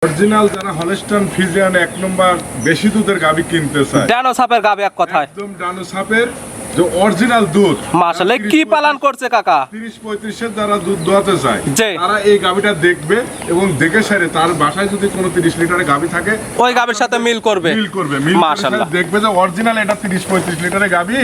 Original যারা Holstein Friesian এক নম্বর বেশি দুধের গাভী কিনতে চায়, ডানো সাপের গাবে এক কথায় একদম ডানো সাপের যে অরিজিনাল দুধ মাশাআল্লাহ। কি পালন করছে কাকা? 30-35 এর যারা দুধ দোয়াতে চায় জি। তারা এই গাভীটা দেখবে এবং দেখে সারে তার বাসায় যদি কোনো 30 লিটারের গাভী থাকে ওই গাবের সাথে মিল করবে। মিল করবে, মিল মাশাআল্লাহ। করে দেখবে যে অরিজিনাল এটা 30-35 লিটারের গাভী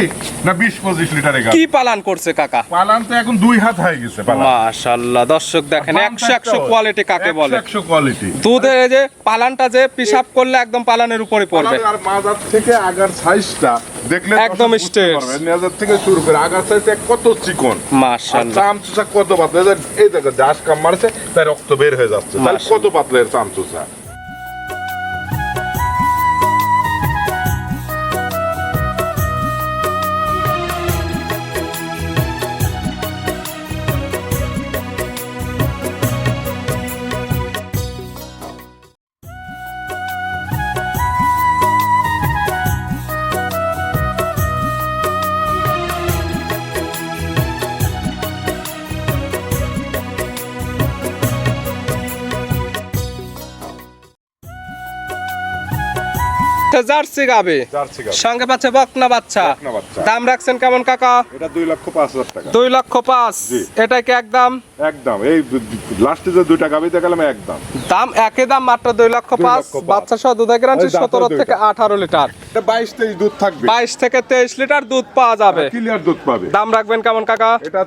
না 20-25 লিটারের গাভী। কি পালন করছে কাকা? পালান তো এখন 2 হাত হয়ে গেছে পালান। মাশাআল্লাহ, দর্শক দেখেন 100 কোয়ালিটি কাকে বলে। 100 কোয়ালিটি দুধের এই যে পালানটা যে পিসাব করলে একদম পালানের উপরে পড়বে। আর মাজার থেকে আগার সাইজটা দেখলে একদম স্ট্রেট। নেজার থেকে শুরু করে আগার সাইজটা কত চিকন, মাশাআল্লাহ। চামচুসা কত পাতলা, এই দেখো দাস কাম মারছে তাই রক্ত বের হয়ে যাচ্ছে, তাহলে কত পাতলা এর চামচুসা। জার্সি গাবে জার্সি গাভী সঙ্গে পাচ্ছে বকনা বাচ্চা। বকনা বাচ্চা। দাম রাখছেন কেমন কাকা? এটা 2,05,000 টাকা। 2,05,000। জি। এটা কি একদম একদম এই লাস্টে যে দুইটা গাভী দেখালাম একদম দাম একই দাম মাত্র 2,05,000। 2,05,000 বাচ্চা সহ দুধের গ্যারান্টি ওই দাঁতের 17 দুইটা। থেকে 18 লিটার। এটা 22-23 দুধ থাকবে, 22 থেকে 23 লিটার দুধ পাওয়া যাবে। ক্লিয়ার দুধ পাবে। দাম রাখবেন কেমন কাকা? এটা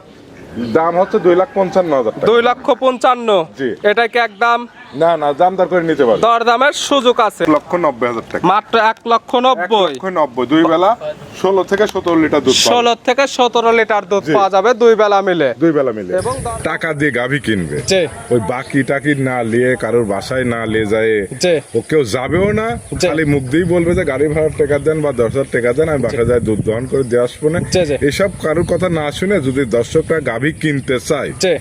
দাম হচ্ছে 2,55,000 টাকা। 2,55,000। জি। এটা কি একদম না না, দামদার করে নিতে পারবে। দরদামের সুযোগ আছে। 1,90,000 টাকা। মাত্র 1,90,000। 1,90,000 দুই বেলা 16 থেকে 17 লিটার দুধ পাবে। 16 থেকে 17 লিটার দুধ জি। পাওয়া যাবে দুই বেলা মিলে। দুই বেলা মিলে এবং টাকা দিয়ে গাভী কিনবে, জি। ওই বাকি টাকি না নিয়ে কারোর বাসায় না নিয়ে যায়, জি। ও কেউ যাবেও না, জি। খালি মুখ দিয়েই বলবে যে গাড়ি ভাড়ার টাকা দেন বা 10,000 টাকা দেন, আমি বাসায় যাই দুধ দহন করে দিয়ে আসবো না। জি, জি। এসব কারোর কথা না শুনে যদি দর্শকরা গাভী কিনতে চায়, জি।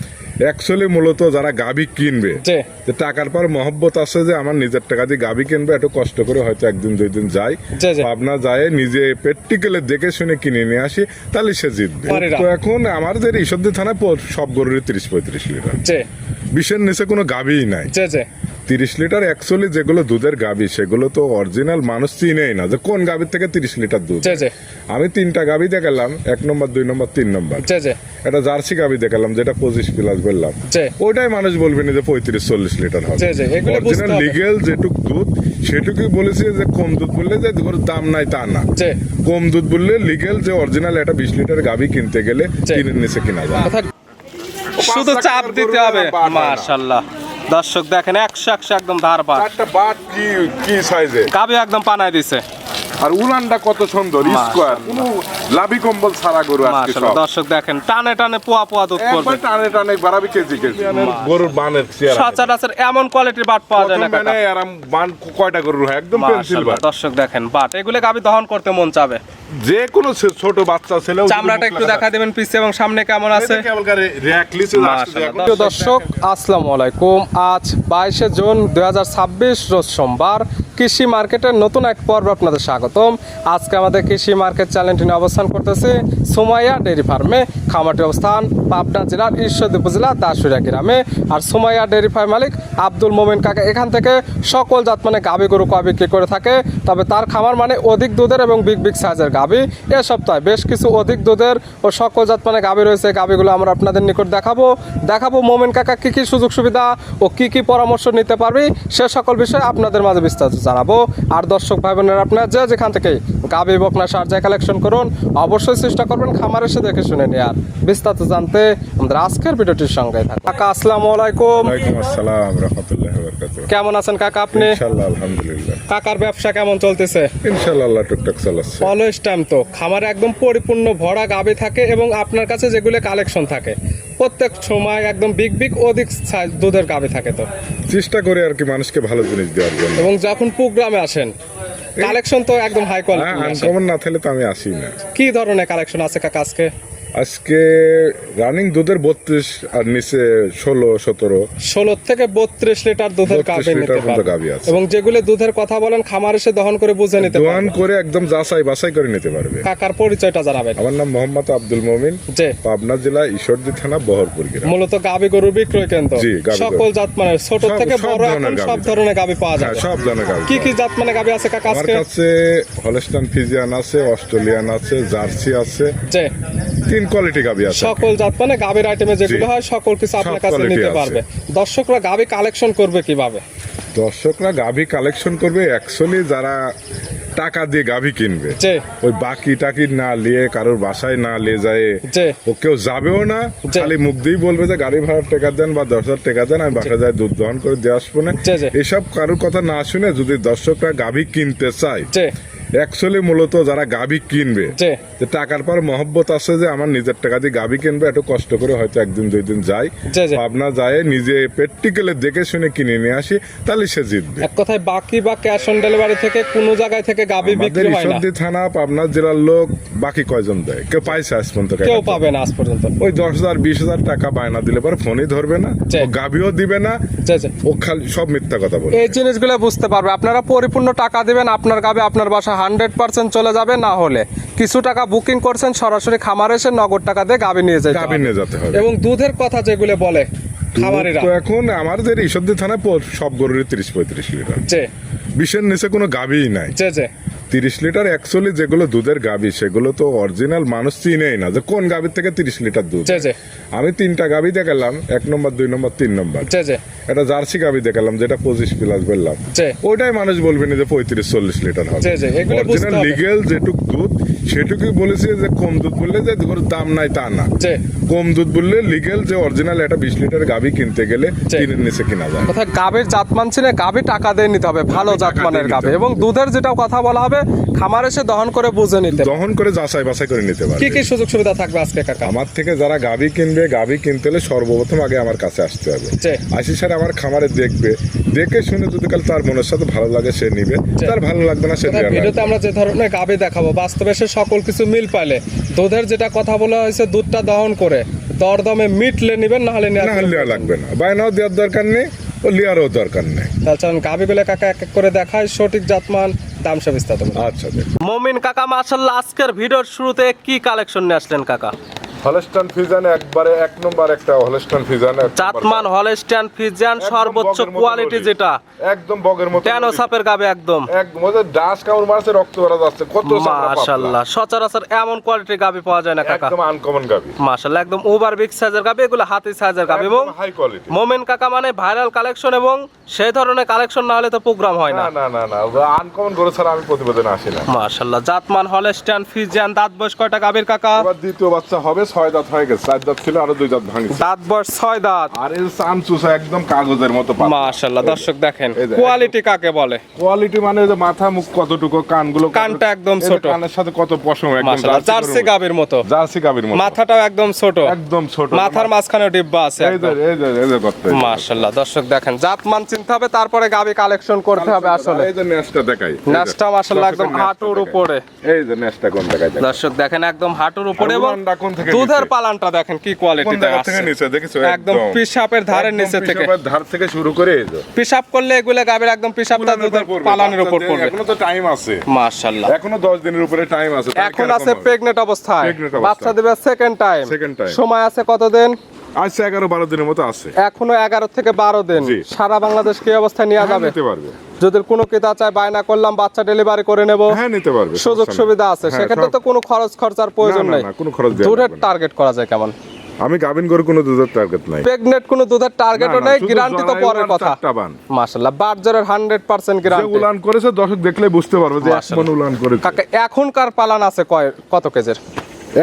অ্যাকচুয়ালি মূলত যারা গাভী কিনবে জি। যে টাকার পর মহব্বত আছে যে আমার নিজের টাকা দিয়ে গাভী কিনবে, একটু কষ্ট করে হয়তো একদিন 2 দিন যায়, জি, জি। ভাবনা যায় নিজে প্র্যাকটিক্যালি দেখে শুনে কিনে নিয়ে আসি, তাহলে সে জিতবে। পারে না। তো এখন আমার যে ঈশ্বরদী থানায় সব গরুরই 30-35 লিটার, জি। 20-এর নিচে কোনো গাভীই নাই। জি। জি। 30 লিটার অ্যাকচুয়ালি যেগুলো দুধের গাভী সেগুলো তো অরিজিনাল মানুষ চিনেই না যে কোন গাভীর থেকে 30 লিটার দুধ। জি। জি। আমি 3টা গাভী দেখালাম, 1 নম্বর 2 নম্বর 3 নম্বর। জি। জি। এটা জার্সি গাভী দেখালাম যেটা 25+ বললাম, জি। ওইটাই মানুষ বলবে না যে 35-40 লিটার হবে। জি, জি, এগুলো বুঝতে অরিজিনাল হবে। লিগ্যাল যেটুক দুধ সেটুকুই বলেছে, যে কম দুধ বললে যে গরুর দাম নাই তা না। জি। কম দুধ বললে লিগ্যাল যে অরিজিনাল একটা 20 লিটার গাভী কিনতে গেলে জি। 3-এর নিচে কিনা যায়। শুধু চাপ টাকার দিতে গরু হবে। না, বাট হয় না। মাশাআল্লাহ, দর্শক দেখেন 100 একদম ধারপার। একটা বাট কি সাইজে, গাবি একদম পানায় দিছে। আর উলানটা কত সুন্দর স্কোয়ার, কোনো লাভি কম্বল ছাড়া গরু আজকে মাশাআল্লাহ, সব। দর্শক দেখেন টানে টানে পোয়া পোয়া দুধ করবে। একবার টানে টানে বাড়াবি কেজি কেজি। গরুর বানের চেহারা সচরাচর এমন কোয়ালিটির বাট পাওয়া যায় না কাকা। বান কয়টা গরুর হয়, একদম পেন্সিল মাশাআল্লাহ, বাট। দর্শক দেখেন বাট এগুলো গাবি দহন করতে মন চাবে। যে কোনো ছোট বাচ্চা ছেলেও চামড়াটা একটু দেখা দিবেন পিছে এবং সামনে কেমন আছে। আছে। দর্শক আসসালামু আলাইকুম। আজ 22শে জুন 2026 রোজ সোমবার। কৃষি মার্কেটের নতুন এক পর্ব আপনাদের স্বাগতম। আজকে আমাদের কৃষি মার্কেট চ্যানেলটি নিয়ে অবস্থান করতেছে সুমাইয়া ডেইরি ফার্মে। খামারটির অবস্থান পাবনা জেলার ঈশ্বরদী উপজেলা দাসুরিয়া গ্রামে। আর সুমাইয়া ডেইরি ফার্ম মালিক আব্দুল মোমেন কাকা এখান থেকে সকল জাত মানে গাভী গরু কয় বিক্রি করে থাকে। তবে তার খামার মানে অধিক দুধের এবং বিগ বিগ সাইজের গাভী। এ সপ্তাহে বেশ কিছু অধিক দুধের ও সকল জাত মানে গাভী রয়েছে। গাভীগুলো আমরা আপনাদের নিকট দেখাবো মোমেন কাকা কি কি সুযোগ সুবিধা ও কি কি পরামর্শ নিতে পারবি সে সকল বিষয়ে আপনাদের মাঝে বিস্তারিত জানাবো। আর দর্শক ভাই বোনেরা আপনারা যেখান থেকে গাভী বকনা সার যা কালেকশন করুন অবশ্যই চেষ্টা করবেন খামার এসে দেখে শুনে নেওয়ার। বিস্তারিত জানতে আমাদের আজকের ভিডিওটির সঙ্গে থাকুন। কাকা আসসালামু আলাইকুম। ওয়ালাইকুম আসসালাম রাহমাতুল্লাহি ওয়া বারাকাতুহু। কেমন আছেন কাকা আপনি? ইনশাআল্লাহ আলহামদুলিল্লাহ। কাকার ব্যবসা কেমন চলতেছে? ইনশাআল্লাহ আল্লাহ টুকটাক চালাচ্ছে। অলওয়েজ টাইম তো খামারে একদম পরিপূর্ণ ভরা গাভী থাকে এবং আপনার কাছে যেগুলো কালেকশন থাকে প্রত্যেক সময় একদম বিগ বিগ অধিক সাইজ দুধের গাভী থাকে। তো চেষ্টা করে আর কি মানুষকে ভালো জিনিস দেওয়ার জন্য। এবং যখন প্রোগ্রামে আসেন কালেকশন তো একদম হাই কোয়ালিটি। আনকমন না থাকলে তো আমি আসি না। কি ধরনের কালেকশন আছে কাকা আজকে? আজকে রানিং দুধের 32 আর নিচে 16-17 16 থেকে 32 লিটার দুধের 32 গাভী নিতে লিটার পর্যন্ত পারবে গাভী আছে। এবং যেগুলো দুধের কথা বলেন খামার এসে দহন করে বুঝে নিতে দোয়ান পারবে। করে একদম যাচাই বাছাই করে নিতে পারবে। কাকার পরিচয়টা জানাবেন। আমার নাম মোহাম্মদ আব্দুল মমিন, যে পাবনা জেলা ঈশ্বরদী থানা বহরপুর গ্রাম। মূলত গাভী গরুর বিক্রয় কেন্দ্র। জি, গাভী গরু। সকল জাত মানে ছোট সব- থেকে সব বড় ধরনের এখন সব গাভী। ধরনের গাভী পাওয়া হ্যাঁ, যাবে। সব ধরনের গাভী। কি কি জাত মানে গাভী আছে কাকা আমার আজকে? কাছে হলস্টাইন ফ্রিজিয়ান আছে, অস্ট্রেলিয়ান আছে, জার্সি আছে, যে 3 কোয়ালিটি গাভী আছে। সকল জাত মানে গাভীর আইটেমে যেগুলো হয় সকল কিছু আপনার কাছে quality নিতে আছে। পারবে। দর্শকরা গাভী কালেকশন করবে কিভাবে? দর্শকরা গাভী কালেকশন করবে অ্যাকচুয়ালি যারা টাকা দিয়ে গাভী কিনবে, যে ওই বাকি টাকি না নিয়ে কারোর বাসায় না নিয়ে যায়, যে ও কেউ যাবেও না, জি। খালি মুখ দিয়েই বলবে যে গাড়ি ভাড়ার টাকা দেন বা 10,000 টাকা দেন, আমি বাসায় যাই দুধ দহন করে দিয়ে আসবো না। জি, জি। এসব কারোর কথা না শুনে যদি দর্শকরা গাভী কিনতে চায়, যে অ্যাকচুয়ালি মূলত যারা গাভী কিনবে, যে যে টাকার পর মহব্বত আছে যে আমার নিজের টাকা দিয়ে গাভী কিনবে, একটু কষ্ট করে হয়তো একদিন 2 দিন যায়, জি, জি। পাবনা যায় নিজে প্র্যাকটিক্যালি দেখে শুনে কিনে নিয়ে আসি, তাহলে সে জিতবে। এক কথায় বাকি বা ক্যাশ অন ডেলিভারি থেকে কোনো জায়গায় থেকে গাভী আমাদের বিক্রি হয় না, ঈশ্বরদী থানা পাবনা জেলার লোক বাকি কয়জন দেয়? কেউ পাইছে আজ পর্যন্ত? কেউ পাবে না আজ পর্যন্ত। ওই 10,000 20,000 টাকা বায়না দিলে পরে ফোনই ধরবে না, জি। ও গাভিও দিবে না, যে যে ও খালি সব মিথ্যা কথা বলে। এই জিনিসগুলো বুঝতে পারবে। আপনারা পরিপূর্ণ টাকা দিবেন, আপনার গাভী আপনার বাসা 100% চলে যাবে। না হলে কিছু টাকা বুকিং করছেন, সরাসরি খামারে এসে নগদ টাকা দিয়ে গাভী নিয়ে যেতে গাভী হবে। নিয়ে যেতে হবে। এবং দুধের কথা যেগুলো বলে খামারিরা, তো এখন আমাদের ঈশ্বরদী থানায় সব গরুরই 30-35 লিটার, যে 20-এর নিচে কোনো গাভীই নাই। যে যে 30 লিটার অ্যাকচুয়ালি যেগুলো দুধের গাভী সেগুলো তো অরিজিনাল মানুষ চিনেই না যে কোন গাভীর থেকে 30 লিটার দুধ। যে যে আমি 3টা গাভী দেখালাম, 1 নম্বর 2 নম্বর 3 নম্বর। যে যে একটা জার্সি গাভী দেখালাম যেটা 25+ বললাম, যে ওইটাই মানুষ বলবে না যে 35-40 লিটার হবে। জি, জি, এগুলো বুঝতে অরিজিনাল হবে। লিগ্যাল যেটুক দুধ সেটুকুই বলেছে, যে কম দুধ বললে যে গরুর দাম নাই তা না। যে কম দুধ বললে লিগ্যাল যে অরিজিনাল একটা 20 লিটার গাভী কিনতে গেলে জি। 3-এর নিচে কিনা যায়। কোথায় গাভীর জাতমান চিনে গাভী টাকা দিয়ে নিতে হবে, ভালো গাভী টাকা জাতমানের দিয়ে গাভী। নিতে এবং দুধের যেটা কথা বলা হবে খামার এসে দহন করে বুঝে নিতে হবে। দহন করে যাচাই বাছাই করে নিতে পারবে। কি কি সুযোগ সুবিধা থাকবে আজকে কাকা? আমার থেকে যারা গাভী কিনবে, গাভী কিনতে হলে সর্বপ্রথম আগে আমার কাছে আসতে হবে। জি। আসি স্যার আমার খামারে দেখবে, দেখে শুনে যদি কাল তার মনের সাথে ভালো লাগে সে নিবে, জি। তার ভালো লাগবে না সে কোথায় নিবে না। ভিডিওতে আমরা যে ধরনের গাভী দেখাবো বাস্তবে সে সকল কিছু মিল পাইলে দুধের যেটা কথা বলা হয়েছে দুধটা দহন করে দরদমে মিটলে নিবেন, না হলে না লিয়া লাগবে না, বায়নাও দেওয়ার দরকার নেই, ও লিয়ারও দরকার নেই। তাহলে চলুন গাভীগুলো কাকা এক এক করে দেখায়, সঠিক জাতমান দাম সব বিস্তারিত বলুন। আচ্ছা দেখ, মমিন কাকা মাশাআল্লাহ আজকের ভিডিওর শুরুতে কি কালেকশন নিয়ে আসলেন কাকা? হলস্টাইন ফ্রিজিয়ান একবারে 1 নম্বর একটা হলস্টাইন ফ্রিজিয়ান, জাতমান হলস্টাইন ফ্রিজিয়ান একদম সর্বোচ্চ বগের মতো কোয়ালিটি বডি। যেটা একদম বগের মতো টেনো সাপের গাবে একদম একদম ওই যে ডাস কামড় মারছে রক্ত বেরা যাচ্ছে, কত চামড়া পাতলা। মাশাআল্লাহ সচরাচর এমন কোয়ালিটির গাবি পাওয়া যায় না কাকা। একদম আনকমন গাভী, মাশাআল্লাহ একদম ওভার বিগ সাইজের গাবি, এগুলো হাতি সাইজের গাবি। এবং হাই কোয়ালিটি। মোমেন কাকা মানে ভাইরাল কালেকশন, এবং সেই ধরনের কালেকশন না হলে তো প্রোগ্রাম হয় না। না না না না, আনকমন গরু ছাড়া আমি প্রতিবেদনে আসি না। মাশাআল্লাহ জাতমান হলস্টাইন ফ্রিজিয়ান, দাঁত বয়স কয়টা গাবির কাকা? এবার দ্বিতীয় বাচ্চা হবে, 6 দাঁত হয়ে গেছে, 4 দাঁত ছিল আরো 2 দাঁত ভাঙিছে। দাঁত বয়স 6 দাঁত। আর এই চামচুসা একদম কাগজের মতো পাতলা। মাশাআল্লাহ দর্শক দেখেন এই যে, কোয়ালিটি কাকে বলে। কোয়ালিটি মানে যে মাথা মুখ কতটুকু, কানগুলো কানটা একদম এই যে ছোট। কানের সাথে কত পশম, একদম মাশাআল্লাহ জার্সি গাবির মতো। জার্সি গাভীর মতো, মাথাটাও একদম ছোট, একদম ছোট, মাথার মাঝখানে ডিব্বা আছে এই যে একদম। এই যে করতে মাশাআল্লাহ দর্শক দেখেন জাতমান চিনতে হবে, তারপরে গাবি কালেকশন করতে হবে আসলে। এই যে নেসটা দেখাই, এই যে। নাচটা মাশাআল্লাহ একদম দর্শকের হাঁটুর নেসটা উপরে। দেখাই। এই যে নেসটা কোন দেখাই দেখাই। দর্শক দেখেন একদম হাঁটুর উপরে, আর এবং উলানটা কোন থেকে দুধের নিচে? পালানটা দেখেন কি কোন কোয়ালিটিতে জায়গা থেকে আছে। নিচে দেখেছো? একদম পিশাপের ধারের একদম নিচে থেকে। পিশাবের ধার থেকে শুরু করে এই যে পিশাব করলে এগুলো গাবির একদম পিশাবটা দুধের পালানের উপর পড়বে। এখনো তো টাইম আছে, মাশাআল্লাহ এখনো 10 দিনের উপরে টাইম আছে। তাহলে এখন কিরকম আছে হবে? প্রেগনেন্ট অবস্থায়, Pregnant অবস্থায়। বাচ্চা দেবে সেকেন্ড টাইম। Second time। সময় আছে কতদিন? আজ 11-12 দিনের মতো আছে। এখনো 11 থেকে 12 দিন। জি। সারা বাংলাদেশ কি অবস্থায় নেওয়া হ্যাঁ, যাবে? নিতে পারবে। যদি কোনো ক্রেতা চায় বায়না করলাম বাচ্চা ডেলিভারি করে নেব, হ্যাঁ নিতে পারবে, সুযোগ সমস্যা নেই। সুবিধা আছে। হ্যাঁ, সেক্ষেত্রে সব- তো কোনো খরচ খরচার প্রয়োজন না, না, নেই। না, কোনো খরচ দেওয়া দুধের লাগবে না। টার্গেট করা যায় কেমন? আমি গাভিন গরু কোনো দুধের টার্গেট নাই। প্রেগনেন্ট কোনো দুধের টার্গেটও না, না, নেই, শুধু গ্যারান্টি তো জরায়ু পরের আর কথা। 4টা বান। মাশাআল্লাহ বারজরের 100% যে গ্যারান্টি। উলান করেছে দর্শক দেখলে বুঝতে পারবে যে এক মাশাআল্লাহ। মণ উলান করেছে। কাকা এখনকার পালান আছে কত কেজির?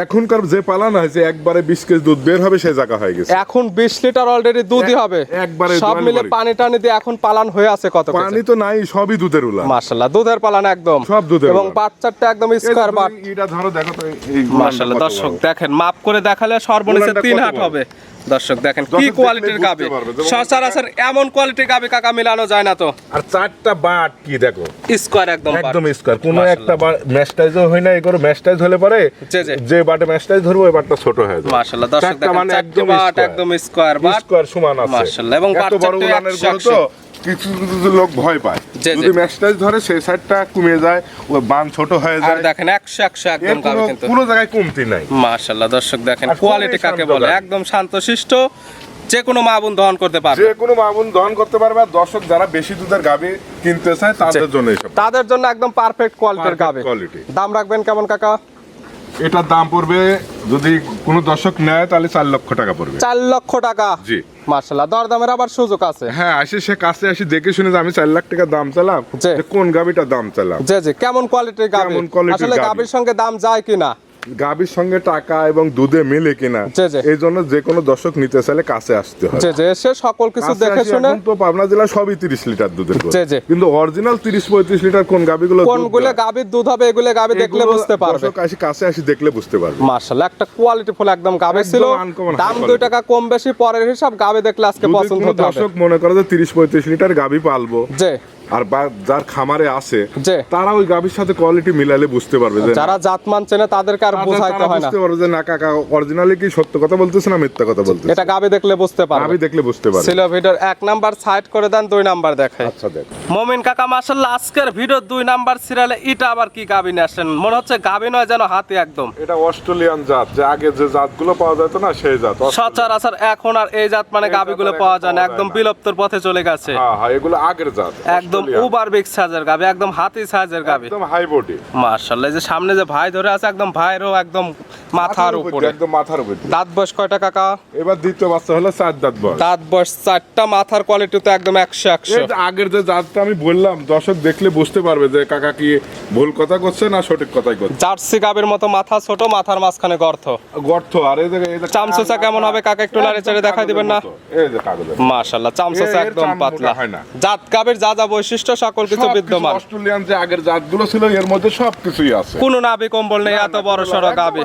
এখনকার যে পালানো হয়েছে একবারে 20 কেজি দুধ বের হবে সেই জায়গা হয়ে গেছে। এখন 20 লিটার অলরেডি দুধই হবে। একবারে সব দোয়াল মিলে বাড়ি। পানি টানি দিয়ে এখন পালান হয়ে আছে কত কেজি? পানি তো নাই, সবই দুধের উলান। মাশাআল্লাহ দুধের পালান একদম, সব দুধের এবং উলান। বাচ্চাটা একদম এই যে স্কয়ার বাট। তুমি এটা ধরো দেখো তো এই উলানটা মাশাআল্লাহ কত দর্শক বড়। দেখেন মাপ করে দেখালে সর্বনিচে উলানটা 3 কত হাত বড়? হবে। দর্শক দেখেন কি দর্শক কোয়ালিটির দেখলেই গাবি, বুঝতে পারবে। যেমন- সচরাচর এমন কোয়ালিটির গাবি কাকা মিলানো যায় না তো। আর চারটা বাট কি দেখো, স্কোয়ার একদম একদম perfect। স্কোয়ার, কোনো মাশাআল্লাহ। একটা ম্যাশটাইজও হয় না। এগুলো ম্যাশটাইজ হলে পরে জি, জি। যে বাটে ম্যাশটাইজ ধরবো ওই বাটটা ছোট হয়ে যায়। মাশাআল্লাহ দর্শক চারটা দেখেন মানে চারটি একদম বাট square। একদম স্কোয়ার বাট। স্কোয়ার সমান আছে মাশাআল্লাহ, এবং এত বাট বড় চারটে উলানের 100 গরু তো কিছু কিছু লোক ভয় পায়, জি, জি। যদি ম্যাশটাইজ ধরে সেই সাইডটা কমে যায়, ওই বান ছোট হয়ে আর যায়। দেখেন 100 একদম গাবি কিন্তু। কোনো জায়গায় কমতি নাই। মাশাআল্লাহ দর্শক দেখেন আর খুবই কোয়ালিটি কাকে শান্ত বলে, গাভী। একদম শান্তশিষ্ট, যে কোনো মা বোন দহন করতে পারবে। যে কোনো মামুন দহন করতে পারবে। আর দর্শক যারা বেশি দুধের গাভী কিনতে চায় তাদের জন্য এসব। তাদের জন্য একদম পারফেক্ট কোয়ালিটির Perfect গাবি। quality। দাম রাখবেন কেমন কাকা? এটার দাম পড়বে, যদি কোনো দর্শক নেয় তাহলে 4 লক্ষ টাকা পড়বে। 4 লক্ষ টাকা। জি। মাশাআল্লাহ, দরদামের আবার সুযোগ আছে। হ্যাঁ, আসে সে কাছে আসি দেখে শুনে যে আমি 4 লাখ টাকা দাম চালাম, জি। যে কোন গাভীটার দাম চালাম। জি জি, কেমন কোয়ালিটির গাবি, কেমন quality-র আসলে গাভী। গাবির সঙ্গে দাম যায় কিনা। গাভীর সঙ্গে টাকা এবং দুধে মিলে কিনা, জি, জি। এই জন্য যে কোনো দর্শক নিতে চাইলে কাছে আসতে হয়। জি জি, এসে সকল কিছু কাছে দেখে আসি, শুনে। এখন তো পাবনা জেলা সবই 30 লিটার দুধের গরু। জি, জি। কিন্তু অরিজিনাল 30-35 লিটার কোন গাভীগুলো দুধ কোনগুলো দেয়, গাবির দুধ হবে এগুলো গাবি দেখলে এগুলো বুঝতে পারবে। দর্শক আসি কাছে আসি দেখলে বুঝতে পারবে। মাশাআল্লাহ, একটা কোয়ালিটি ফুল একদম গাবি একদম ছিল। uncommon high দাম quality। 2 টাকা কম বেশি পরের হিসাব, গাবি দেখলে আজকে যদি পছন্দ কোনো হতে হবে। দর্শক মনে করে যে 30-35 লিটার গাভী পালবো, জি আর যার খামারে আছে জি। তারা ওই গাভীর সাথে কোয়ালিটি মিলালে বুঝতে পারবে যে যারা জাতমান চেনে তাদেরকে আর বোঝাইতে তারা হয় না। বুঝতে পারবে যে না কাকা অরিজিনালি কি সত্য কথা বলতেছে না মিথ্যা কথা বলতেছে। এটা গাবি দেখলে বুঝতে পারবে। গাভী দেখলে বুঝতে পারবে। ছিল ভিডিওর 1 নাম্বার সাইড করে দেন, 2 নাম্বার দেখাই। আচ্ছা দেখ, মমিন কাকা মাশাআল্লাহ আজকের ভিডিও 2 নাম্বার সিরিয়ালে এটা আবার কি গাবি নিয়ে আসেন? মনে হচ্ছে গাবি নয়, যেন হাতি একদম। এটা অস্ট্রেলিয়ান জাত, যে আগে যে জাতগুলো পাওয়া যেত না সেই জাত। সচরাচর এখন আর এই জাত মানে এই গাবিগুলো জাতের পাওয়া এখন যায় না, পাওয়া একদম যায় না। বিলুপ্তর পথে চলে গেছে। হ্যাঁ হ্যাঁ, এগুলো আগের জাত, একদম অস্ট্রেলিয়ান। ওভার বিগ সাইজের গাবি, একদম হাতি সাইজের গাবি। একদম হাই বডি। মাশাআল্লাহ, এই যে সামনে যে ভাই ধরে আছে একদম ভাইয়েরও একদম মাথার উপরে। একদম মাথার উপরে। দাঁত বয়স কয়টা কাকা? এবার দ্বিতীয় বাচ্চা হলো 4 দাঁত বয়স। দাঁত বয়স 4টা, মাথার কোয়ালিটি তো একদম 100 এই যে আগের যে জাতটা আমি বললাম, দর্শক দেখলে বুঝতে পারবে যে কাকা কি ভুল কথা করছে না সঠিক কথাই করছে। জার্সি গাবির মতো মাথা ছোট, মাথার মাঝখানে গর্ত। গর্ত। আর এই যে চামচুচা কেমন হবে কাকা, একটু নাড়ে চাড়ে দেখাই দিবেন না? এই যে কাগজের। মাশাআল্লাহ, চামচুচা এর একদম চাম পাতলা। মোটা হয় না। জাত গাবির যা যা বৈশিষ্ট্য সকল কিছু বিদ্যমান। অস্ট্রেলিয়ান যে আগের জাতগুলো ছিল এর মধ্যে সবকিছুই আছে। কোনো নাভি কম্বল নেই, এত বড় সড়ো গাবি।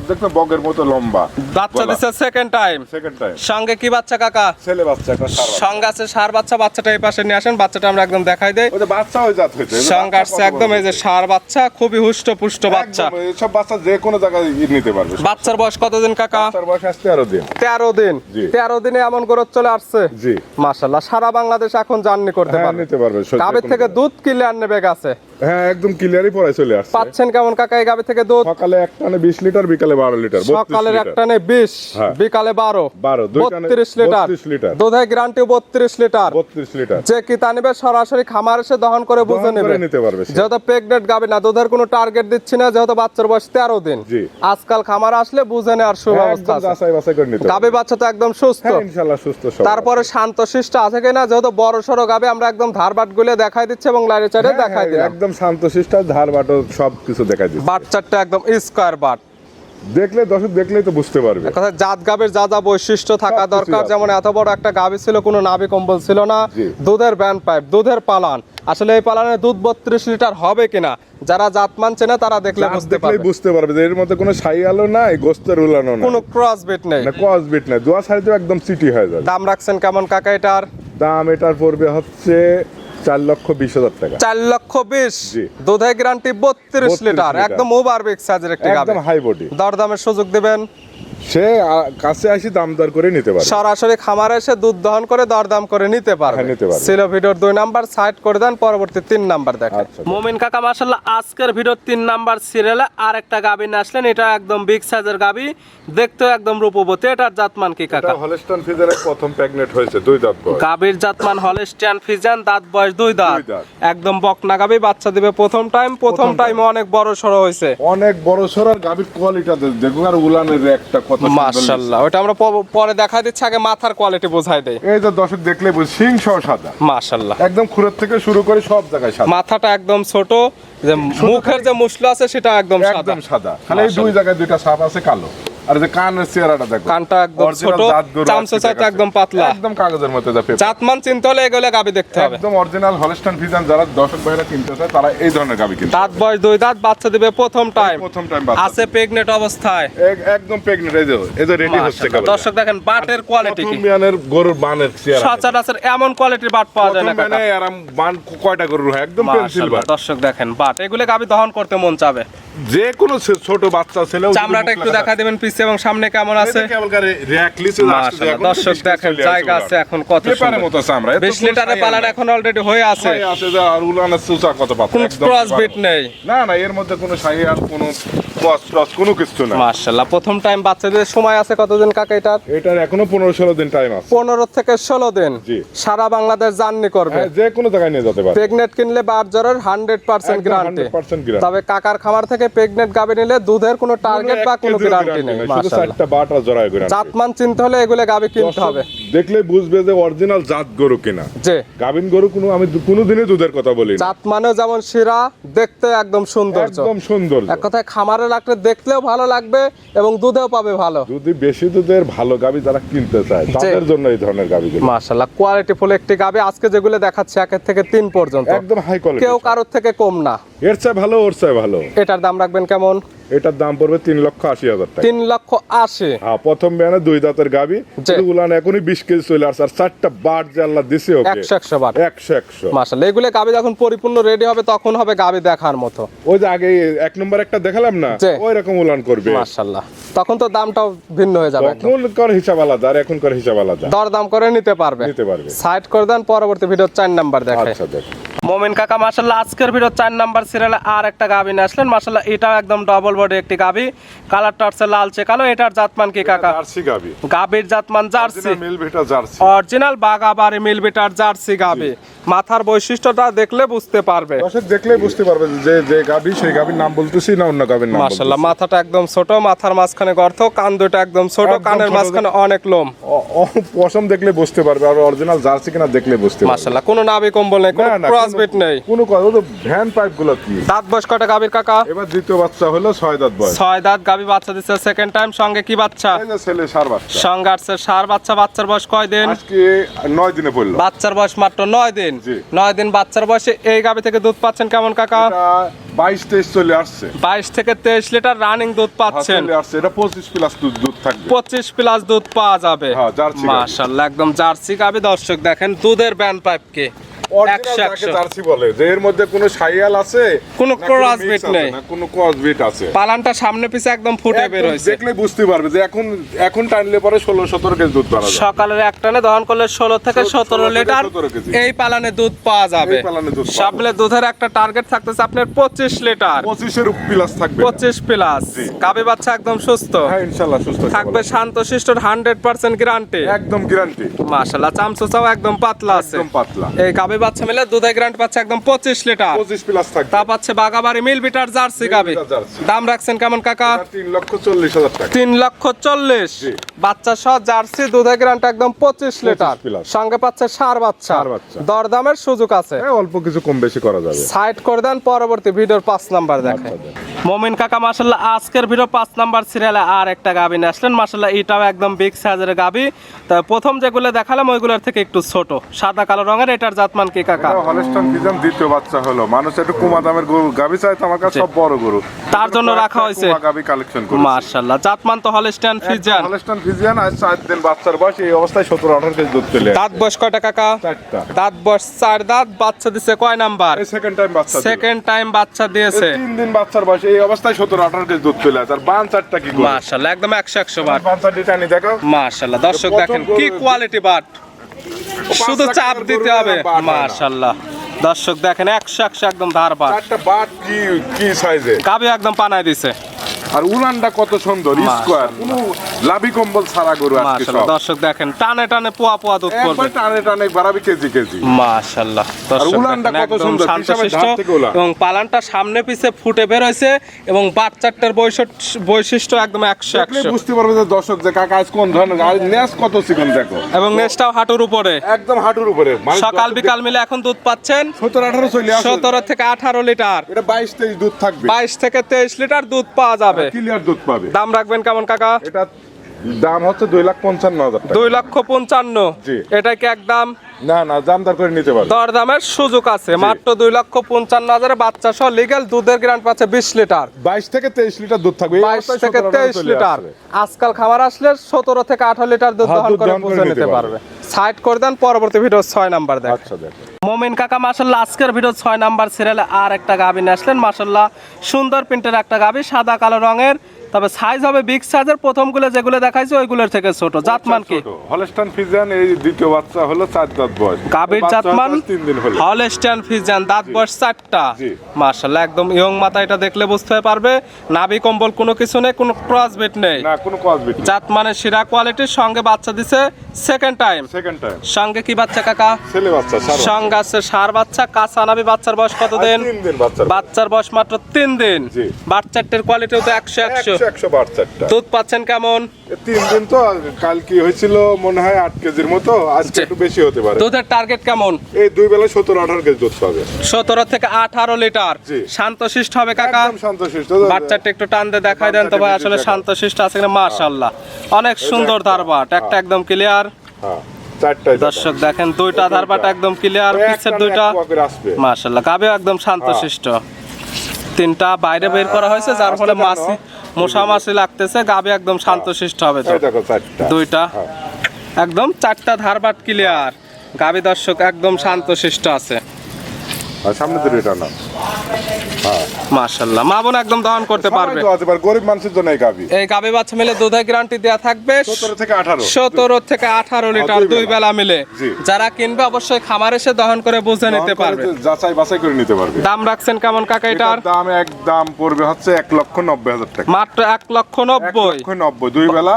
দেখতে বগের মতো লম্বা। বাচ্চা দিচ্ছে সেকেন্ড টাইম। Second time. সঙ্গে কি বাচ্চা কাকা? ছেলে বাচ্চা একটা ষাঁড় বাচ্চা। সঙ্গে আছে ষাঁড় বাচ্চা। বাচ্চাটা এই পাশে নিয়ে আসেন, বাচ্চাটা আমরা একদম দেখাই দেই। ওই যে বাচ্চা ওই জাত হয়েছে। এই যে সঙ্গে বাচ্চা আসছে কত একদম বড় এই যে হয়েছে। ষাঁড় বাচ্চা, খুবই হুষ্ট পুষ্ট বাচ্চা। একদম, এইসব বাচ্চা যে কোনো জায়গায় নিতে পারবে। বাচ্চার বয়স কতদিন কাকা? বাচ্চার বয়স আসছে 13 দিন। 13 দিন। জি। 13 দিনে এমন গ্রোথ চলে আসছে। জি। মাশাআল্লাহ, সারা বাংলাদেশ এখন জার্নি করতে হ্যাঁ, পারবে। নিতে পারবে। গাভীর থেকে দুধ ক্লিয়ার নেবে গেছে। হ্যাঁ, একদম ক্লিয়ারই পড়ায় চলে আসছে। পাচ্ছেন কেমন কাকা এই গাভী থেকে দুধ? সকালে এক টানে 20 লিটার, বিকালে 12 লিটার। 32 সকালের লিটার। একটানে 20, হ্যাঁ। বিকালে 12, 12, দুই টানে 32 লিটার। 32 লিটার। দুধের গ্যারান্টি 32 লিটার। 32 লিটার। যে কি তা নিবে সরাসরি খামার এসে দহন করে বুঝে দহন করে নেবে। নিতে পারবে সে। যেহেতু প্রেগনেন্ট গাভী না, দুধের কোনো টার্গেট দিচ্ছি না, যেহেতু বাচ্চার বয়স 13 দিন। জি। আজকাল খামার আসলে বুঝে নেওয়ার হ্যাঁ, সুব্যবস্থা একদম আছে। যাচাই বাছাই করে নিতে গাভী পারবে। বাচ্চা তো একদম সুস্থ। হ্যাঁ, ইনশাআল্লাহ সুস্থ সবল। তারপরে শান্তশিষ্ট আছে কিনা, যেহেতু বড় সড়ো গাভী আমরা একদম ধারবাট গুলে দেখাই দিচ্ছি এবং লাইরে চারে হ্যাঁ, দেখাই হ্যাঁ, দিলাম। একদম শান্তশিষ্ট, ধার বাটো সব কিছু দেখাই দিচ্ছে। বাচ্চাটা একদম স্কয়ার বাট। দেখলে দর্শক দেখলেই তো বুঝতে পারবে। কথা জাত গাভীর যা যা বৈশিষ্ট্য থাকা সবকিছুই দরকার, আছে। যেমন এত বড় একটা গাভী ছিল, কোনো নাভি কম্বল ছিল না, জি। দুধের ব্যান্ড পাইপ, দুধের পালান। আসলে এই পালানে দুধ 32 লিটার হবে কিনা, যারা জাতমান চেনে তারা দেখলে জাত বুঝতে দেখলেই পারবে। বুঝতে পারবে যে এর মধ্যে কোনো সাইয়ালো নাই, গোস্তের উলানো নাই, কোনো ক্রস বিট নেই। না ক্রস বিট নাই। দোয়া সাইডে একদম সিটি হয়ে যাবে। দাম রাখছেন কেমন কাকা এটার? দাম এটার পড়বে হচ্ছে 4,20,000 টাকা। 4,20,000। জি। দুধের গ্যারান্টি 32 লিটার, লিটার। একদম ওভার বিগ সাইজের একটা গাভী। একদম হাই বডি। দরদামের সুযোগ দিবেন। সে কাছে আসি দাম দর করে নিতে পারে। সরাসরি খামারে এসে দুধ দহন করে দরদাম করে নিতে পারবে। হ্যাঁ, নিতে পারবে। ছিল ভিডিওর 2 নাম্বার সাইড করে দেন, পরবর্তী 3 নাম্বার দেখেন। আচ্ছা। মুমিন কাকা মাশাআল্লাহ আজকের ভিডিওর 3 নাম্বার সিরিয়ালে আরেকটা গাবি নিয়ে আসলেন। এটা একদম বিগ সাইজের গাবি, দেখতে একদম রূপবতী। এটার জাতমান কি কাকা? এটা হলস্টাইন ফ্রিজিয়ানের প্রথম প্রেগনেন্ট হয়েছে, 2 দাঁত বয়স। গাবির জাতমান হলস্টিয়ান ফ্রিজিয়ান, দাঁত বয়স 2 দাঁত। 2 দাঁত। একদম বকনা গাবি, বাচ্চা দিবে প্রথম টাইম। প্রথম টাইমে অনেক বড় সড়ো হয়েছে। অনেক বড় সরার গাভীর কোয়ালিটি দেখো, আর উলানের একটা কত সুন্দর মাশাআল্লাহ, ওটা আমরা পরে দেখা দিচ্ছি, আগে মাথার কোয়ালিটি বোঝাই দেই। এই যে দর্শক দেখলে বুঝ সিং সহ সাদা, মাশাআল্লাহ, একদম খুরের থেকে শুরু করে সব জায়গায় সাদা। মাথাটা একদম ছোট, যে মুখের যে মুসলা আছে সেটা একদম সাদা। একদম সাদা, খালি এই 2 জায়গায় 2টা ছাপ আছে কালো। আর যে কানের চেহারাটা দেখো, কানটা একদম Original ছোট, জাত গরু চামচা আজকে দেখাচ্ছে। একদম পাতলা, একদম কাগজের মতো যা পেপার। জাতমান চিনতে হলে এগুলো গাবি দেখতে হবে। একদম অরিজিনাল হলস্টাইন ফ্রিজিয়ান যারা দর্শক ভাইরা কিনতে চায় তারা এই ধরনের গাবি কিনতে দাঁত বয়স 2 দাঁত, বাচ্চা দিবে প্রথম টাইম, প্রথম টাইম বাচ্চা আছে প্রেগনেন্ট অবস্থায়। একদম প্রেগনেন্ট, এই যে রেডি হচ্ছে মাশাআল্লাহ, গাবি। দর্শক দেখেন বাটের কোয়ালিটি কি, প্রথম বিয়ানের গরুর বানের চেহারা, সচরাচর এমন কোয়ালিটির বাট পাওয়া যায় না প্রথম কাকা। বিয়ানে আরাম বান কয়টা গরুর হয়, একদম পেন্সিল মাশাআল্লাহ, বাট। দর্শক দেখেন বাট, এগুলো গাবি দহন করতে মন চাবে। যে কোনো ছোট বাচ্চা ছেলেও চামড়াটা একটু দেখা দিবেন পিছে এবং সামনে কেমন আছে। মাশাআল্লাহ, দর্শক দেখেন জায়গা আছে এখন কত পেপারের সুন্দর। মতো চামড়া, 20 লিটারের পালার এখন অলরেডি হয়ে আছে, আছে যে আর উলানের সুসা কত পাতা, কোন একদম ক্রস বিট নেই। না না, এর মধ্যে কোনো শাহী আর কোনো ক্রস কোনো কিছু না। মাশাআল্লাহ, প্রথম টাইম বাচ্চাদের সময় আছে কতদিন কাকা এটার? এটার এখনো 15-16 দিন টাইম আছে। 15 থেকে 16 দিন জি। সারা বাংলাদেশ জার্নি করবে। হ্যাঁ, যে কোনো জায়গায় নিয়ে যেতে পারে। প্রেগনেন্ট কিনলে বার জ্বরের 100% একদম গ্যারান্টি। 100% গ্যারান্টি। তবে কাকার খামার থেকে প্রেগনেন্ট গাবি নিলে দুধের কোনো টার্গেট বা কোনো গ্যারান্টি নেই। শুধু মাশাআল্লাহ, 4টা বাট আর জরায় গ্যারান্টি। জাতমান চিনতে হলে এগুলো গাবি কিনতে হবে। দেখলেই বুঝবে যে অরিজিনাল জাত গরু কিনা। যে গাবিন গরু কোনো আমি কোনোদিনই দুধের কথা বলি না। জাত মানেও যেমন শিরা, দেখতে একদম সৌন্দর্য। একদম সুন্দর। এক কথায় খামারে রাখলে দেখলেও ভালো লাগবে এবং দুধেও পাবে ভালো। যদি বেশি দুধের ভালো গাবি যারা কিনতে চায় তাদের জন্য এই ধরনের গাবিগুলো মাশাআল্লাহ, কোয়ালিটি ফুল একটি গাবি আজকে যেগুলো দেখাচ্ছে 1 থেকে 3 পর্যন্ত, একদম হাই কোয়ালিটি। কেউ কারোর থেকে কম না। এর চেয়ে ভালো, ওর চেয়ে ভালো। এটার দাম রাখবেন কেমন? এটার দাম পড়বে 3,80,000 টাকা। 3,80,000। হ্যাঁ, প্রথম বিয়ানে 2 দাঁতের গাবি, জি। উলান এখনই 20 কেজি চলে আসছে, আর 4টা বাট যে আল্লাহ দিছে ওকে 100 বার। 100। মাশাআল্লাহ, এগুলো গাবি যখন পরিপূর্ণ রেডি হবে তখন হবে গাবি দেখার মতো। ওই যে আগে 1 নম্বর একটা দেখালাম না, জি। ওই রকম উলান করবে। মাশাআল্লাহ, তখন তো দামটাও ভিন্ন হয়ে যাবে একদম। তখন কর হিসাব আলাদা আর এখন কর হিসাব আলাদা। দরদাম করে নিতে পারবে। নিতে পারবে। সাইড করে দেন, পরবর্তী ভিডিও 4 নাম্বার দেখে। আচ্ছা দেখ। মোমিন কাকা মাশাআল্লাহ আজকের ভিডিও 4 নাম্বার সিরিয়ালে আর একটা গাবি নিয়ে আসলেন। মাশাআল্লাহ, এটাও একদম ডবল বডি একটি গাবি, কালারটা হচ্ছে লালচে কালো। এটার জাতমান কি কাকা? জার্সি গাবি। গাবির জাতমান জার্সি, মিল ভিটা জার্সি। অরিজিনাল বাগাবাড়ি মিলবিটার জার্সি গাবি। মাথার বৈশিষ্ট্যটা দেখলে বুঝতে পারবে। দর্শক দেখলেই বুঝতে পারবে যে যে গাবি সেই গাবির নাম বলতেছি না অন্য গাবির নাম মাশাআল্লাহ, বলতেছি। মাথাটা একদম ছোট, মাথার মাঝখানে গর্ত, কান দুটো একদম ছোট, একদম কানের ছোট। মাঝখানে অনেক লোম। পশম দেখলে বুঝতে পারবে, আর অরিজিনাল জার্সি কিনা দেখলে বুঝতে পারবে। মাশাআল্লাহ, কোনো নাভি কম্বল নেই, কোনো না, না, ক্রস কোনো- বিট নেই। কোনো কথা, ও তো ভ্যান পাইপ গুলো কি। দাঁত বয়স কয়টা গাবির কাকা? এবার দ্বিতীয় বাচ্চা হলো 6 দাঁত বয়স। 6 দাঁত গাবি বাচ্চা দিচ্ছে সেকেন্ড টাইম। সঙ্গে কি বাচ্চা? এই যে ছেলে সার বাচ্চা। সঙ্গে আসছে ষাঁড় বাচ্চা। বাচ্চার বয়স কয় দিন? আজকে 9 দিনে পড়লো। বাচ্চার বয়স মাত্র 9 দিন। জি। 9 দিন বাচ্চার বয়সে এই গাবি থেকে দুধ পাচ্ছেন কেমন কাকা? এটা 22-23 চলে আসছে। 22 থেকে 23 লিটার রানিং দুধ পাচ্ছেন। চলে আসছে, এটা 25 প্লাস দুধ থাকবে। 25 প্লাস দুধ পাওয়া যাবে। হ্যাঁ, জার্সি গাভী। মাশাআল্লাহ, একদম জার্সি গাবি। দর্শক দেখেন দুধের ব্যান্ড পাইপ কে অরিজিনাল যাকে জার্সি বলে, যে এর মধ্যে কোনো শাইয়াল আছে, কোনো না ক্রস mix বিট আছে, নেই। না কোনো ক্রস বিট আছে। পালানটা সামনে পিছে একদম ফুটে বের একদম হয়েছে। দেখলে বুঝতে পারবে যে এখন টানলে পরে 16-17 কেজি দুধ পাওয়া যাবে। সকালের এক টানে দহন করলে 16 থেকে 17 লিটার 17 কেজি। এই পালানে দুধ পাওয়া যাবে। এই পালানে দুধ পাওয়া সব মিলে দুধের একটা টার্গেট থাকতেছে আপনার 25 লিটার। 25-এর প্লাস থাকবে। 25 প্লাস। জি। গাবি বাচ্চা একদম সুস্থ হ্যাঁ, ইনশাআল্লাহ সুস্থ থাকবে, শান্তশিষ্ট 100% গ্যারান্টি। একদম গ্যারান্টি। মাশাআল্লাহ, চামচুচাও একদম পাতলা আছে। একদম পাতলা। এই গাবি বাচ্চা মিলে দুধের গ্যারান্টি পাচ্ছে একদম 25 লিটার। 25 প্লাস থাকবে। তা পাচ্ছে বাগাবাড়ি মিলবিটার জার্সি গাবি। মিলবিটার জার্সি। দাম রাখছেন কেমন কাকা? 3,40,000 টাকা। 3,40,000। জি। বাচ্চা সহ জার্সি দুধের গ্যারান্টি একদম 25 লিটার। প্লাস। সঙ্গে পাচ্ছে ষাঁড় বাচ্চা। ষাঁড় বাচ্চা। দরদামের সুযোগ আছে। হ্যাঁ, অল্প কিছু কম বেশি করা যাবে। সাইড করে দেন, পরবর্তী ভিডিওর 5 নাম্বার দেখে। মোমিন কাকা মাশাআল্লাহ আজকের ভিডিও 5 নাম্বার সিরিয়ালে আর একটা গাবি নিয়ে আসলেন। মাশাআল্লাহ, এটাও একদম বিগ সাইজের গাবি। তা প্রথম যেগুলো দেখালাম ওইগুলোর থেকে একটু ছোট, সাদা কালো রঙের। এটার জাতমান কি কাকা? এটা হলস্টাইন ফ্রিজিয়ান দ্বিতীয় বাচ্চা হলো। মানুষ একটু কমা দামের গরু গাবি চায়, তো আমার কাছে সব বড় গরু, তার জন্য রাখা হয়েছে। কমা গাবি কালেকশন করি। মাশাআল্লাহ, জাতমান তো হলস্টাইন ফ্রিজিয়ান। হলস্টাইন ফ্রিজিয়ান আজ 4 দিন বাচ্চার বয়স, এই অবস্থায় 17-18 কেজি দুধ চলে আসে। দাঁত বয়স কয়টা কাকা? 4টা। দাঁত বয়স 4 দাঁত। বাচ্চা দিছে কয় নাম্বার? এই সেকেন্ড টাইম বাচ্চা দিল। সেকেন্ড টাইম বাচ্চা দিয়েছে। 3 দিন বাচ্চার বয়স, এই অবস্থায় 17-18 কেজি দুধ চলে আসে। আর বান 4টা কি করে? মাশাআল্লাহ, একদম 100 বার। বান 4টা টানি দেখো। মাশাআল্লাহ, দর্শক প্রথম দেখেন গরু- কি কোয়ালিটি বাট। শুধু 5 লাখ চাপ টাকার দিতে গরু হবে। না, বাট হয় না। মাশাআল্লাহ, দর্শক দেখেন 100 একদম ধার বাট। 4টা বাট কি সাইজে, গাবি একদম পানায় দিছে। আর উলানটা কত সুন্দর স্কোয়ার, কোনো লাভি কম্বল ছাড়া গরু আজকে মাশাআল্লাহ সব দর্শক দেখেন টানে টানে পোয়া পোয়া দুধ একবার করবে টানে টানে বাড়াবি কেজি কেজি মাশাআল্লাহ দর্শক উলানটা দেখেন, কত একদম সুন্দর, শান্তশিষ্ট পিছনে ধার থেকে উলান। এবং পালানটা সামনে পিছে ফুটে বের হয়েছে এবং বাচ্চাটার বৈশিষ্ট্য একদম 100 দেখলে 100 বুঝতে পারবে যে দর্শক যে কাকা আজ কোন ধরনের আর নেস কত চিকন দেখো এবং নেসটাও হাঁটুর উপরে একদম হাঁটুর উপরে সকাল বিকাল মিলে এখন দুধ পাচ্ছেন 17-18 চলে আসে 17 থেকে 18 লিটার এটা 22-23 দুধ থাকবে 22 থেকে 23 লিটার দুধ পাওয়া যাবে ক্লিয়ার দুধ পাবে দাম রাখবেন কেমন কাকা এটা দাম হচ্ছে 2,55,000 টাকা 2,55,000 জি। এটা কি একদম না না দামদার করে নিতে পারবে দরদামের সুযোগ আছে মাত্র 2,55,000 বাচ্চা সহ লিগ্যাল দুধের গ্যারান্টি পাচ্ছে 20 লিটার 22 থেকে 23 লিটার দুধ থাকবে এই 22 অবস্থায় থেকে 17 23 চলে লিটার আসবে। আজকাল খাবার আসলে 17 থেকে 18 লিটার দুধ হ্যাঁ, দহন দুধ করে দহন করে পৌঁছে নিতে নিতে পারবে। পারবে সাইড করে দেন পরবর্তী ভিডিও 6 নাম্বার দেখ আচ্ছা দেখো মোমিন কাকা মাশাআল্লাহ আজকের ভিডিও 6 নাম্বার সিরিয়ালে আর একটা গাভী নিয়ে আসলেন মাশাআল্লাহ সুন্দর প্রিন্টের একটা গাভী সাদা কালো রঙের তবে সাইজ হবে বিগ সাইজের প্রথমগুলো যেগুলো দেখাইছে ওইগুলোর থেকে ছোট জাতমান কি হলস্টাইন ফ্রিজিয়ান এই দ্বিতীয় বাচ্চা হলো 4 দাঁত বয়স গাভীর বাচ্চা জাতমান হচ্ছে 3 দিন হলো হলস্টাইন ফ্রিজিয়ান দাঁত বয়স 4টা জি। মাশাআল্লাহ একদম ইয়ং মাথা এটা দেখলে বুঝতে পারবে নাভি কম্বল কোনো কিছু নেই কোনো ক্রস বিট নেই না কোনো কসবিট জাতমানের শিরা কোয়ালিটির সঙ্গে বাচ্চা দিছে সেকেন্ড টাইম সেকেন্ড টাইম সঙ্গে কি বাচ্চা কাকা ছেলে বাচ্চা সারা সঙ্গে আছে সার বাচ্চা কাঁচা নাভি বাচ্চার বয়স কত দিন 3 দিন বাচ্চা বাচ্চার বয়স মাত্র 3 দিন জি। বাচ্চাটার কোয়ালিটিও তো 100 100 বাচ্চাটা দুধ পাচ্ছেন কেমন 3 দিন তো কাল কি হয়েছিল মনে হয় 8 কেজির মতো আজকে জি। একটু বেশি হতে পারে দুধের টার্গেট কেমন এই দুই বেলা 17-18 কেজি দুধ পাবে 17 থেকে 18 লিটার জি। শান্তশিষ্ট হবে কাকা একদম শান্তশিষ্ট বাচ্চাটা একটু টান দিয়ে দেখাই দেন তো ভাই আসলে শান্তশিষ্ট আছে কিনা মাশাআল্লাহ অনেক সুন্দর ধারবাট একটা একদম ক্লিয়ার হ্যাঁ চারটাই দর্শক দেখেন দুইটা ধারবাট একদম ক্লিয়ার পিছের দুইটা আসবে মাশাআল্লাহ গাবেও একদম শান্তশিষ্ট তিনটা বাইরে বের করা হয়েছে যার ফলে মাছি মশা মাছি লাগতেছে গাবে একদম শান্তশিষ্ট হবে তো এই দেখো চারটা দুইটা হ্যাঁ। একদম চারটা ধারবাট ক্লিয়ার গাবি দর্শক একদম শান্তশিষ্ট আছে আর সামনে তো এটা না হ্যাঁ মাশাআল্লাহ মা বোন একদম দহন করতে পারবে সবাই তো আছে, গরিব মানুষের জন্য এই গাবি এই গাবি বাচ্চা মিলে দুধের গ্যারান্টি দেয়া থাকবে 17 থেকে 18 17 থেকে 18 লিটার দুই দুই বেলা মিলে জি। যারা কিনবে অবশ্যই খামার এসে দহন করে বুঝে নিতে পারবে যাচাই বাছাই করে নিতে পারবে দাম রাখছেন কেমন কাকা এটার এটার দাম একদম পড়বে হচ্ছে 1,90,000 টাকা মাত্র 1,90,000 1,90,000 দুই বেলা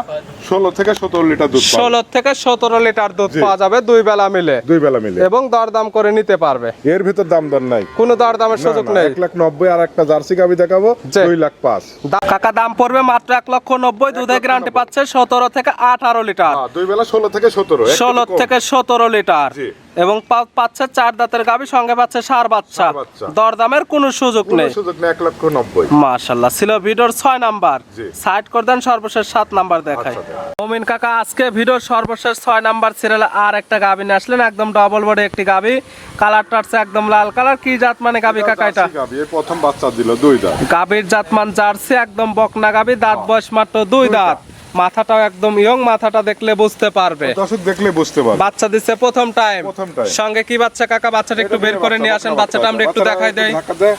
16 থেকে 17 লিটার দুধ পাবে 16 থেকে 17 লিটার দুধ জি। পাওয়া যাবে দুই বেলা মিলে দুই বেলা মিলে এবং দরদাম করে নিতে পারবে এর ভিতর দাম দর নাই কোনো দরদামের সুযোগ নেই 1,90,000 আর একটা জার্সি গাবি দেখাবো জি। 2,05,000 কাকা দাম পড়বে মাত্র 1,90,000 দুধের গ্যারান্টি পাচ্ছে 17 থেকে 18 লিটার দুই বেলা 16 থেকে 17 16 থেকে 17 লিটার জি। এবং পাচ্ছে 4 দাঁতের গাভী সঙ্গে পাচ্ছে সার বাচ্চা ষাঁড় বাচ্চা। দরদামের কোনো সুযোগ নেই সুযোগ নেই 1,90,000 মাশাআল্লাহ ছিল ভিডিওর 6 নাম্বার জি। সাইড করে দেন সর্বশেষ 7 নাম্বার দেখাই আচ্ছা, মুমিন কাকা আজকে ভিডিওর সর্বশেষ 6 নাম্বার সিরিয়ালে আর একটা গাভী নিয়ে আসলেন একদম ডাবল বডি একটি গাভী কালারটা আছে একদম লাল কালার কি জাত মানে গাভী কাকা এটা জার্সি গাবি এই প্রথম বাচ্চা দিল দুই দাঁত গাভীর জাতমান জার্সি একদম বকনা গাভী দাঁত বয়স মাত্র 2 দাঁত মাথাটাও একদম ইয়ং মাথাটা দেখলে বুঝতে পারবে দর্শক দেখলে বুঝতে পারবে বাচ্চা দিচ্ছে প্রথম টাইম প্রথম time। সঙ্গে কি বাচ্চা কাকা বাচ্চাটা একটু বের করে নিয়ে আসেন বাচ্চাটা আমরা একটু দেখাই দেই ধাক্কা দেয়।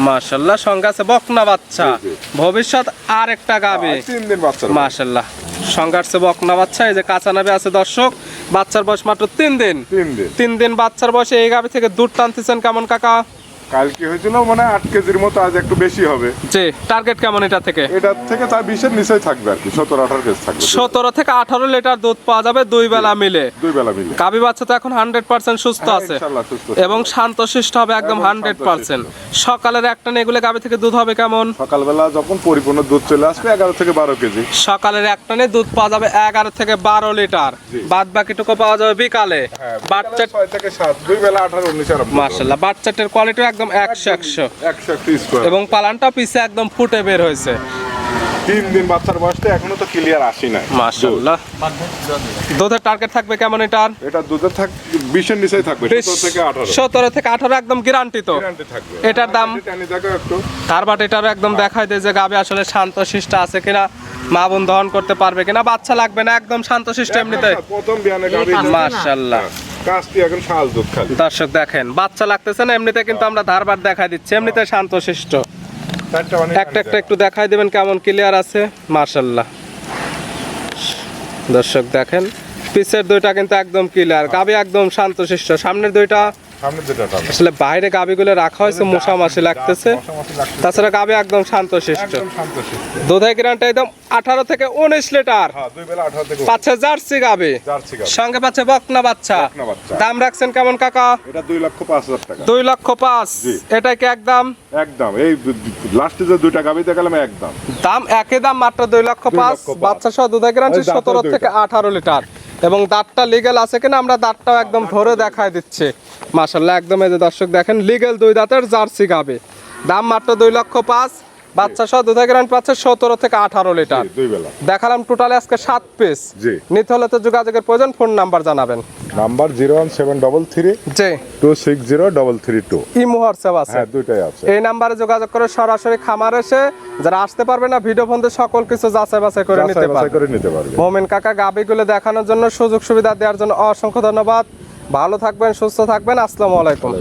মাশাআল্লাহ সঙ্গে আছে বকনা বাচ্চা জি, জি। ভবিষ্যৎ আর একটা গাবে 3 দিন বাচ্চা মাশাআল্লাহ সঙ্গে আছে বকনা বাচ্চা এই যে কাঁচা নাবে আছে দর্শক বাচ্চার বয়স মাত্র 3 দিন 3 দিন 3 দিন বাচ্চার বয়সে এই গাবে থেকে দুধ টানতেছেন কেমন কাকা কাল কি হয়েছিল মানে 8 কেজির মতো আজ একটু বেশি হবে জি টার্গেট কেমন এটা থেকে এটা থেকে তার 20 এর নিচেই থাকবে আর কি 17-18 কেজি থাকবে 17 থেকে 18 লিটার দুধ পাওয়া যাবে দুই বেলা মিলে দুই বেলা মিলে গাবি বাচ্চা তো এখন 100% সুস্থ হ্যাঁ, আছে ইনশাআল্লাহ সুস্থ এবং শান্তশিষ্ট হবে একদম এবং 100% সকালের একটা নেগুলে গাবি থেকে দুধ হবে কেমন সকালবেলা যখন পরিপূর্ণ দুধ চলে আসবে 11 থেকে 12 কেজি সকালের একটা নে দুধ পাওয়া যাবে 11 থেকে 12 লিটার জি। বাদ বাকিটুকু পাওয়া যাবে বিকালে বাচ্চা 6 থেকে 7 দুই বেলা 18 19 আরম্ভ মাশাআল্লাহ বাচ্চাটার কোয়ালিটি একদম 100 100 স্কয়ার এবং পালানটা পিছে একদম ফুটে বের হয়েছে 3 দিন বাচ্চার বয়সটা এখনো তো ক্লিয়ার আসি নাই মাশাআল্লাহ দুধের টার্গেট থাকবে কেমন এটার এটা দুধের থাক 20 এর নিচেই থাকবে 17 থেকে 18 17 থেকে 18 একদম গ্যারান্টি তো গ্যারান্টি থাকবে এটার দাম টানি দেখো একটু তার বাট এটারও একদম দেখাই দেয় যে গাবে আসলে শান্তশিষ্ট আছে কিনা মা বোন দহন করতে পারবে কিনা বাচ্চা লাগবে না একদম শান্তশিষ্ট এমনিতে প্রথম বিয়ানে গাবি মাশাআল্লাহ কাস্তি এখন শাল দুধ খালি দর্শক দেখেন বাচ্চা লাগতেছে না এমনিতে কিন্তু আমরা ধারবার দেখাই দিচ্ছি এমনিতে শান্তশিষ্ট চারটা মানে একটা একটা একটু দেখাই দিবেন কেমন ক্লিয়ার আছে মাশাআল্লাহ দর্শক দেখেন পিছের দুইটা কিন্তু একদম ক্লিয়ার গাবি একদম শান্তশিষ্ট সামনের দুইটা সামনে যেটা টান আসলে বাইরে গাবিগুলো রাখা হয়েছে মশা মাসি লাগতেছে, তাছাড়া গাবি একদম শান্তশিষ্ট। একদম শান্তশিষ্ট। দুধের গ্যারান্টি একদম 18 থেকে 19 লিটার। হ্যাঁ, দুই বেলা 18 থেকে পাচ্ছে জার্সি গাবি, জার্সি গাভী। সঙ্গে পাচ্ছে বকনা বাচ্চা। বকনা বাচ্চা। দাম রাখছেন কেমন কাকা? এটা 2,05,000 টাকা। 2,05,000। জি। এটা কি একদম একদম এই লাস্টে যে দুইটা গাভী দেখালাম একদম দাম একই দাম মাত্র 2,05,000। 2,05,000 বাচ্চা সহ দুধের গ্যারান্টি ওই দাঁতের 17 থেকে 18 লিটার। এবং দাঁতটা লিগ্যাল আছে কিনা আমরা দাঁতটাও একদম ধরে দেখায় দিচ্ছি। মাশাআল্লাহ, একদম এই যে দর্শক দেখেন লিগ্যাল 2 দাঁতের জার্সি গাবে। দাম মাত্র 2,05,000। বাচ্চা সহ দুধের গ্যারান্টি পাচ্ছে 17 থেকে 18 লিটার। দুই বেলা। দেখালাম টোটালে আজকে 7 পিস। জি। নিতে হলে তো যোগাযোগের প্রয়োজন, ফোন নাম্বার জানাবেন। নাম্বার 01733 জি। 260332। ইমো হোয়াটসঅ্যাপ আছে। হ্যাঁ, দুইটাই আছে। এই নাম্বারে যোগাযোগ করে সরাসরি খামার এসে যারা আসতে পারবে না ভিডিও ফোন দিয়ে সকল কিছু যাচাই বাছাই করে নিতে যাচাই বাছাই পারবে। করে নিতে পারবে। মোমেন কাকা গাবিগুলো দেখানোর জন্য সুযোগ সুবিধা দেওয়ার জন্য অসংখ্য ধন্যবাদ। ভালো থাকবেন, সুস্থ থাকবেন। আসসালামু আলাইকুম।